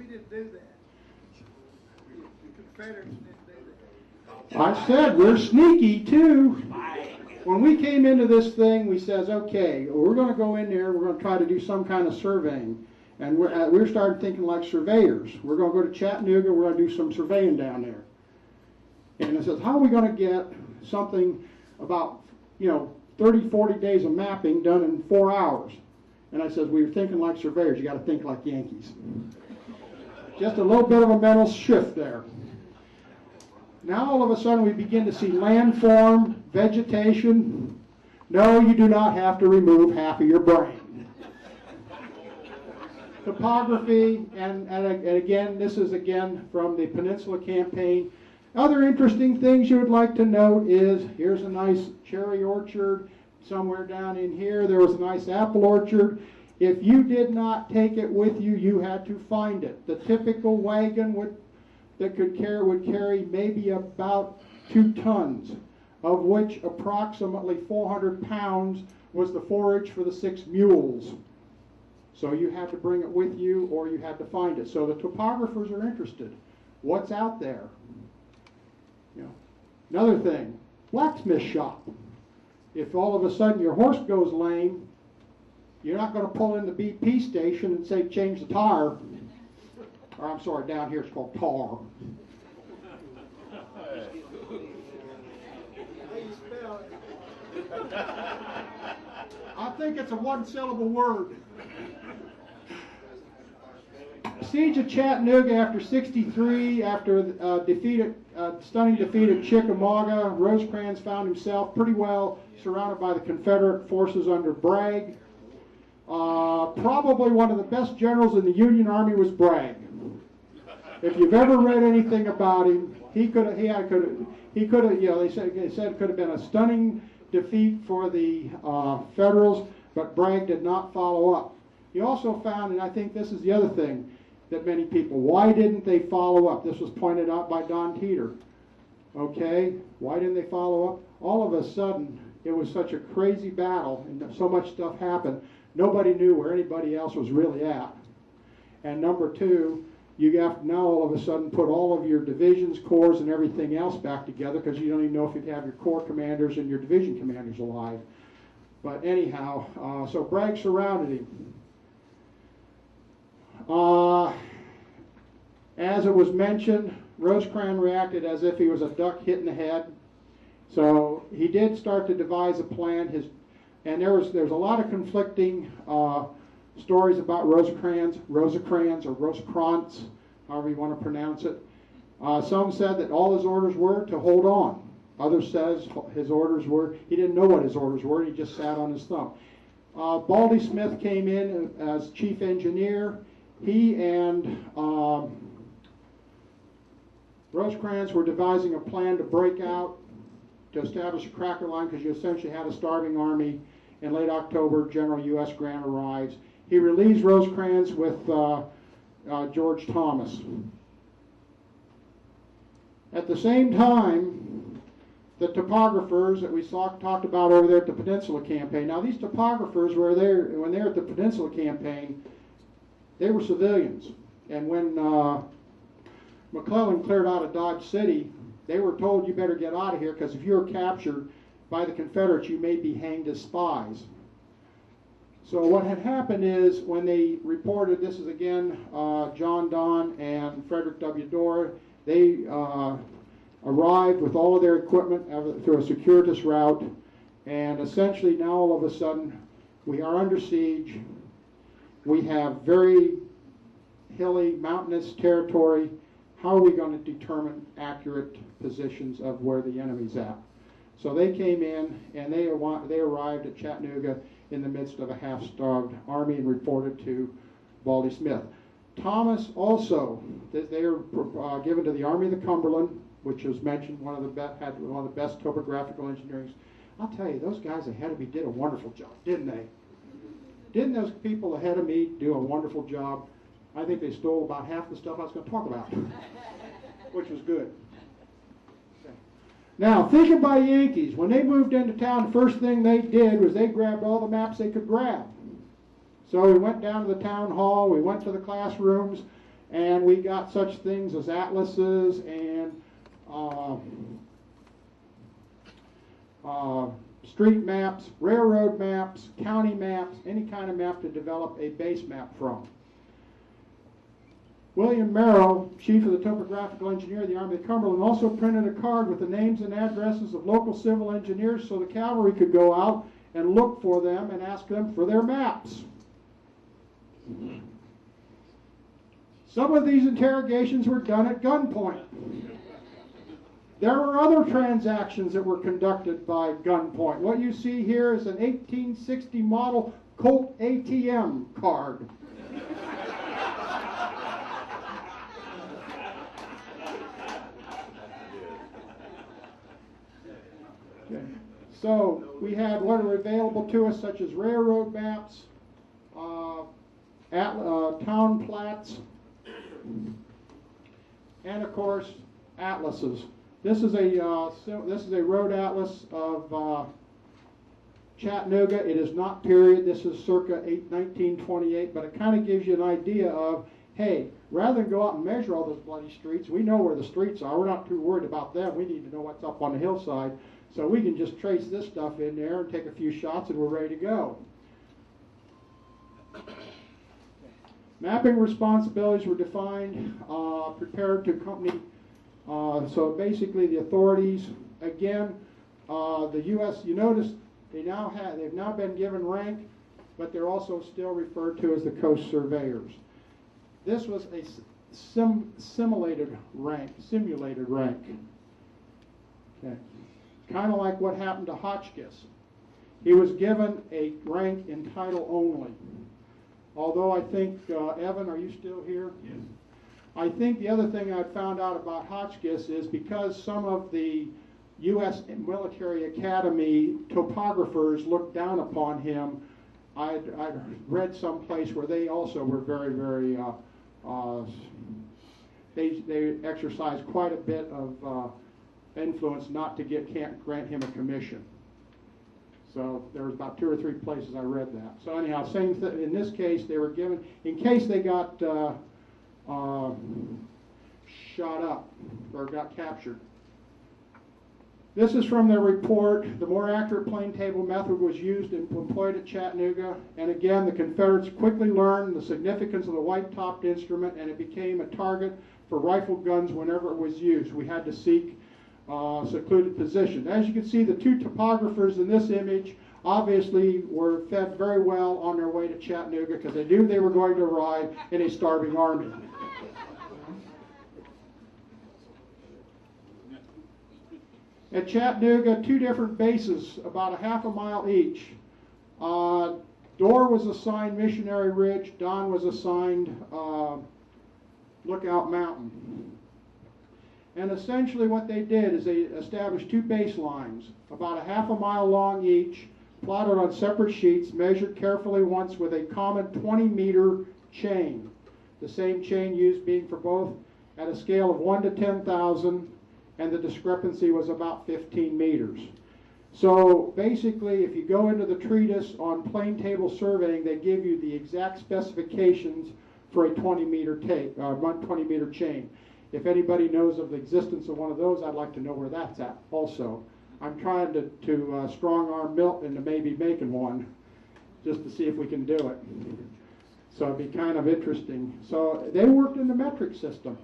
didn't do that. The Confederates didn't do that. I said we're sneaky too. When we came into this thing, we says, okay, we're going to go in there, we're going to try to do some kind of surveying. And we started thinking like surveyors. We're going to go to Chattanooga, we're going to do some surveying down there. And I says, how are we going to get something about, 30, 40 days of mapping done in 4 hours? And I says, we were thinking like surveyors, you got to think like Yankees. Just a little bit of a mental shift there. Now all of a sudden we begin to see landform, vegetation. No, you do not have to remove half of your brain. Topography, and again, this is again from the Peninsula Campaign. Other interesting things you would like to note is, here's a nice cherry orchard. Somewhere down in here, there was a nice apple orchard. If you did not take it with you, you had to find it. The typical wagon would carry maybe about 2 tons, of which approximately 400 pounds was the forage for the 6 mules. So you had to bring it with you, or you had to find it. So the topographers are interested. What's out there? Another thing, blacksmith shop. If all of a sudden your horse goes lame, you're not going to pull in the BP station and say, change the tire. Or I'm sorry, down here it's called tar. I think it's a 1-syllable word. Siege of Chattanooga after 63, after stunning defeat at Chickamauga, Rosecrans found himself pretty well surrounded by the Confederate forces under Bragg. Probably one of the best generals in the Union Army was Bragg. If you've ever read anything about him, they said it could have been a stunning defeat for the Federals, but Bragg did not follow up. He also found, and I think this is the other thing that many people, why didn't they follow up? This was pointed out by Don Teeter. Okay, why didn't they follow up? All of a sudden, it was such a crazy battle, and so much stuff happened, nobody knew where anybody else was really at. And number 2, you have to now all of a sudden put all of your divisions, corps, and everything else back together, because you don't even know if you have your corps commanders and your division commanders alive. But anyhow, so Bragg surrounded him. As it was mentioned, Rosecrans reacted as if he was a duck hit in the head. So he did start to devise a plan. And there's a lot of conflicting stories about Rosecrans or Rosecrans, however you want to pronounce it. Some said that all his orders were to hold on. Others says his orders were, he didn't know what his orders were, he just sat on his thumb. Baldy Smith came in as chief engineer. He and Rosecrans were devising a plan to break out, to establish a cracker line, because you essentially had a starving army. In late October, General U.S. Grant arrives. He relieves Rosecrans with George Thomas. At the same time, the topographers that we talked about over there at the Peninsula Campaign. Now, these topographers were there when they were at the Peninsula Campaign. They were civilians, and when McClellan cleared out of Dodge City, they were told, you better get out of here, because if you're captured by the Confederates, you may be hanged as spies. So what had happened is, when they reported, this is again John Donne and Frederick W. Dorr, they arrived with all of their equipment through a circuitous route, and essentially now all of a sudden we are under siege. We have very hilly, mountainous territory. How are we going to determine accurate positions of where the enemy's at? So they came in, and they arrived at Chattanooga in the midst of a half-starved army and reported to Baldy Smith. Thomas also, they were given to the Army of the Cumberland, which was mentioned, had one of the best topographical engineering. I'll tell you, those guys ahead of me did a wonderful job, didn't they? Didn't those people ahead of me do a wonderful job? I think they stole about half the stuff I was going to talk about, which was good. Okay. Now, think about Yankees. When they moved into town, the first thing they did was they grabbed all the maps they could grab. So we went down to the town hall, we went to the classrooms, And we got such things as atlases and street maps, railroad maps, county maps, any kind of map to develop a base map from. William Merrill, chief of the topographical engineer of the Army of the Cumberland, also printed a card with the names and addresses of local civil engineers so the cavalry could go out and look for them and ask them for their maps. Some of these interrogations were done at gunpoint. There were other transactions that were conducted by gunpoint. What you see here is an 1860 model Colt ATM card. Okay. So we had what are available to us, such as railroad maps, town plats, and of course atlases. This is a road atlas of Chattanooga. It is not period. This is circa 1928, but it kind of gives you an idea of, hey, rather than go out and measure all those bloody streets, we know where the streets are. We're not too worried about them. We need to know what's up on the hillside. So we can just trace this stuff in there and take a few shots and we're ready to go. Mapping responsibilities were defined, prepared to accompany. So basically the authorities, again, the U.S., you notice they've now been given rank, but they're also still referred to as the Coast Surveyors. This was a simulated rank. Okay. Kind of like what happened to Hotchkiss. He was given a rank in title only. Although I think, Evan, are you still here? Yes. I think the other thing I found out about Hotchkiss is because some of the U.S. military academy topographers looked down upon him, I'd read someplace where they also were very, very, they exercised quite a bit of influence not to grant him a commission. So there was about 2 or 3 places I read that. So anyhow, same thing. In this case, they were given, in case they got shot up or got captured. This is from their report. The more accurate plane table method was used and employed at Chattanooga. And again, the Confederates quickly learned the significance of the white-topped instrument, and it became a target for rifle guns whenever it was used. We had to seek secluded position. As you can see, the 2 topographers in this image obviously were fed very well on their way to Chattanooga because they knew they were going to arrive in a starving army. At Chattanooga, 2 different bases, about a half a mile each. Dorr was assigned Missionary Ridge, Don was assigned Lookout Mountain. And essentially what they did is they established 2 baselines, about a half a mile long each, plotted on separate sheets, measured carefully once with a common 20-meter chain. The same chain used being for both at a scale of 1 to 10,000, and the discrepancy was about 15 meters. So basically, if you go into the treatise on plane table surveying, they give you the exact specifications for a 20-meter chain. If anybody knows of the existence of one of those, I'd like to know where that's at also. I'm trying to strong-arm Milt into maybe making one, just to see if we can do it. So it'd be kind of interesting. So they worked in the metric system.